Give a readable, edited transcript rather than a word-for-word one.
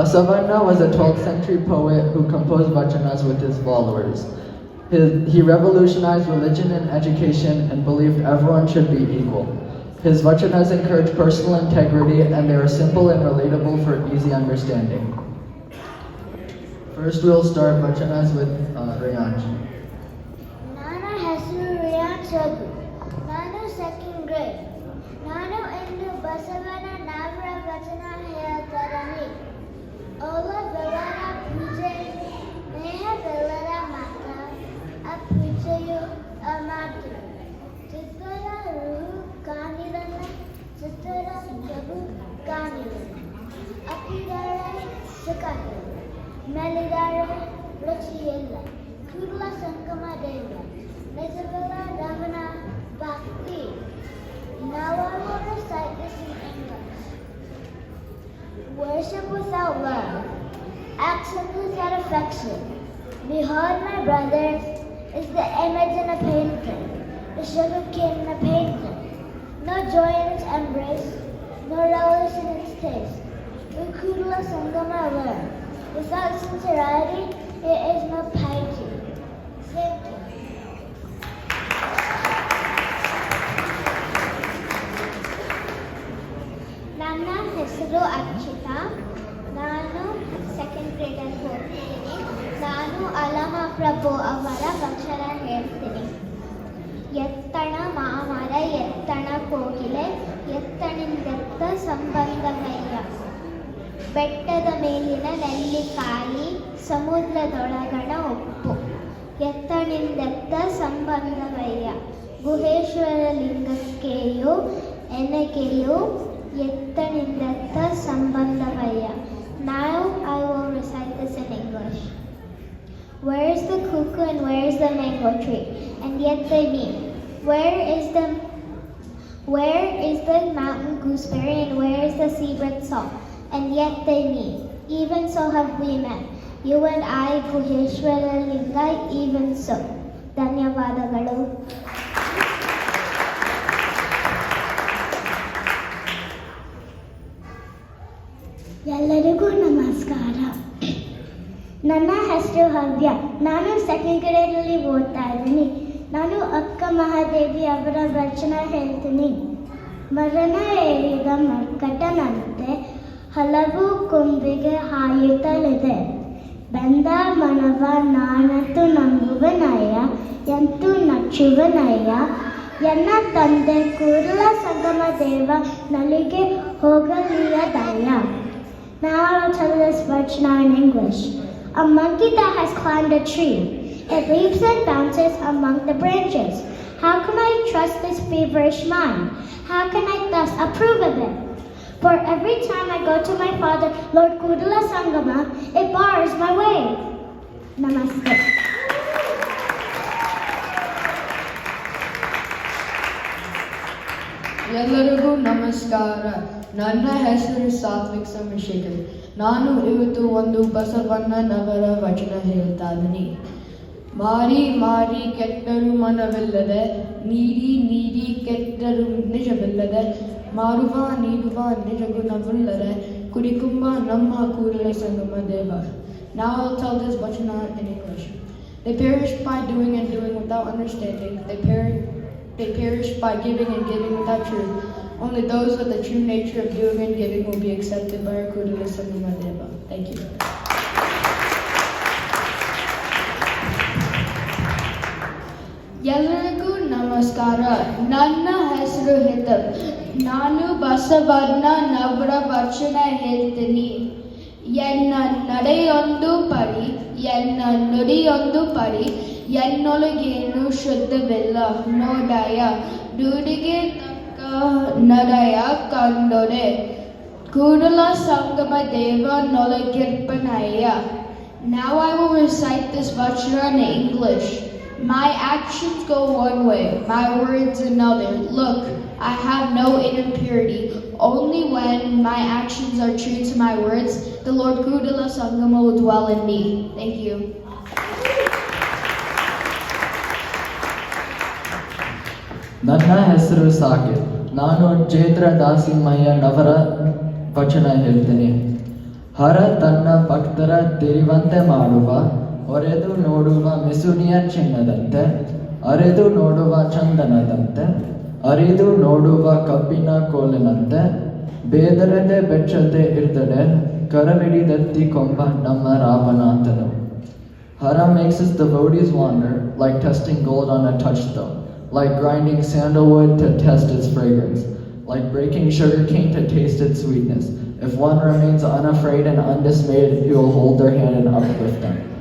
Basavanna was a 12th century poet who composed vachanas with his followers. He revolutionized religion and education and believed everyone should be equal. His vachanas encourage personal integrity and they are simple and relatable for easy understanding. First we'll start vachanas with Rayanj. Nana ಹೆಸರು rayon Chaudhary. ನಾನು second grade. ನಾನು ಇಂದು ಬಸವನ ನಾವರ ವಚನ ಹೇಳ್ತಾರನಿ. ಓಲವೆಲ್ಲರ ಪೂಜೆ ಸ್ನೇಹವೆಲ್ಲರ ಮಾತ ಆ ಪೂಜೆಯು ಮಾತು. ಚಿತ್ತರ ರೂಹು ಕಾಣಿರಲ್ಲ ಚಿತ್ತರ ಪ್ರಭು ಕಾಣಿರಲ್ಲ. ಅಪ್ಪಿದಾಳೆ ಸುಖವಿಲ್ಲ ಮೆಲಿದಾಳೆ ರುಚಿಯಿಲ್ಲ. ಕೂಡಲ ಸಂಗಮ ದೇವ ನಿಜವೆಲ್ಲ ರಮಣ ಭಕ್ತಿ. Now I will recite this in English. Worship without love, action without affection. Behold, my brothers, is the image in a painting, the sugar cane in a painting. No joy in its embrace, no relish in its taste. Ukudala sangama learn. Without sincerity, it is no piety. Thank you. ನನ್ನ ಹೆಸರು ಅಕ್ಷಿತಾ. ನಾನು second ಗ್ರೇಡಲ್ಲಿ ಹೋಗ್ತೀನಿ. ನಾನು ಅಲಮ ಪ್ರಭು ಅವರ ವಚನ ಹೇಳ್ತೀನಿ. ಎತ್ತಣ ಮಾಮರ ಎತ್ತಣ ಕೋಗಿಲೆ ಎತ್ತಣಿಂದೆತ್ತ ಸಂಬಂಧಮಯ್ಯ. ಬೆಟ್ಟದ ಮೇಲಿನ ನೆಲ್ಲಿಕಾಯಿ ಸಮುದ್ರದೊಳಗಣ ಉಪ್ಪು. ಎತ್ತಣಿಂದೆತ್ತ ಸಂಬಂಧವಯ್ಯ Guheshwara ಲಿಂಗಕ್ಕೆಯು ಎನಗೆಯು ಎತ್ತಣಿಂದೆತ್ತ ಸಂಬಂಧವಯ್ಯ. Now I will recite this in English. Where is the cuckoo and where is the mango tree? And yet they meet. Where is the mountain gooseberry and where is the seabread salt? And yet they meet. Even so have we met. You and I, Guheshwara Linga, even so. ಧನ್ಯವಾದಗಳು. ಎಲ್ಲರಿಗೂ ನಮಸ್ಕಾರ. ನನ್ನ ಹೆಸರು ಹವ್ಯ. ನಾನು second ಗ್ರೇಡಲ್ಲಿ ಓದ್ತಾ ಇದ್ದೀನಿ. ನಾನು ಅಕ್ಕ ಮಹಾದೇವಿ ಅವರ ವಚನ ಹೇಳ್ತೀನಿ. ಮರಣ ಏರಿದ ಮರ್ಕಟನಂತೆ ಹಲವು ಕೊಂಬಿಗೆ ಹಾಯುತ್ತಲಿದೆ. ಬೆಂದ ಮನವ ನಾನತು ನಂಬುವನಯ್ಯ ಎಂತೂ ನಚ್ಚುವನಯ್ಯ. ಎನ್ನ ತಂದೆ Kudala Sangama Deva ನಲಿಗೆ ಹೋಗಲಿಯದಯ್ಯ. Now I will tell this vachana in English. A monkey that has climbed a tree. It leaps and bounces among the branches. How can I trust this feverish mind? How can I thus approve of it? For every time I go to my father, Lord Kudala Sangama, it bars my way. Namaste. ಎಲ್ಲರಿಗೂ ನಮಸ್ಕಾರ. ನನ್ನ ಹೆಸರು ಸಾತ್ವಿಕ್ ಸೋಮಶೇಖರ್. ನಾನು ಇವತ್ತು ಒಂದು ಬಸವಣ್ಣನವರ ವಚನ ಹೇಳ್ತಾ ಇದ್ದೀನಿ. ಮಾರಿ ಮಾರಿ ಕೆಟ್ಟರು ಮನವಿಲ್ಲದೆ, ನೀಡಿ ನೀಡಿ ಕೆಟ್ಟರು ನಿಜವಿಲ್ಲದೆ, ಮಾರುವ ನೀಡುವ ನಿಜಗುಣವಿಲ್ಲದೆ, ಕುಡಿಕುಂಬ ನಮ್ಮ Kudala Sangama Deva. Now I'll tell this vachana in English. They perish by doing and doing without understanding. They perish by giving and giving without truth. Only those with the true nature of doing and giving will be accepted by our Kudala Sangama Deva. Thank you. ಎಲ್ಲರಿಗೂ ನಮಸ್ಕಾರ. ನನ್ನ ಹೆಸರು ಹಿತಲ್. ನಾನು ಬಸವಣ್ಣನವರ ವಚನ ಹೇಳ್ತೀನಿ. ಎನ್ನ ನಡೆಯೊಂದು ಪರಿ ಎನ್ನ ನುಡಿಯೊಂದು ಪರಿ ಎನ್ನೊಳಗೇನು ಶುದ್ಧವಿಲ್ಲ ನೋಡಯ ನುಡಿಗೆ ತಕ್ಕ ನಡಯ ಕಂಡೊಡೆ Kudala Sangama Deva ನೊಳಗಿರ್ಪನಯ್ಯ. Now I will recite this vachana in English. My actions go one way, my words another. Look, I have no inner purity. Only when my actions are true to my words, the Lord Kudala Sangama will dwell in me. Thank you. ನನ್ನ ಹೆಸರು ಸಾಕಿರ್. ನಾನು ಚೈತ್ರ ದಾಸಿಮಯ್ಯನವರ ವಚನ ಹೇಳ್ತೀನಿ. ಹರ ತನ್ನ ಭಕ್ತರ ತಿರಿವಂತೆ ಮಾಡುವ ಒರೆದು ನೋಡುವ ಮಿಸುನಿಯ ಚಿನ್ನದಂತೆ ಅರೆದು ನೋಡುವ ಚಂದನದಂತೆ ಅರಿದು ನೋಡುವ ಕಬ್ಬಿನ ಕೋಲಿನಂತೆ ಬೇದರದೆ ಬೆಚ್ಚದೆ ಇರ್ದಡೆ ಕರವಿಡಿದತ್ತಿ ಕೊಂಬ ನಮ್ಮ ರಾಮನಾಥನು. Hara makes his devotees wander like testing gold on a touchstone, like grinding sandalwood to test its fragrance, like breaking sugarcane to taste its sweetness. If one remains unafraid and undismayed, he will hold their hand and uplift them.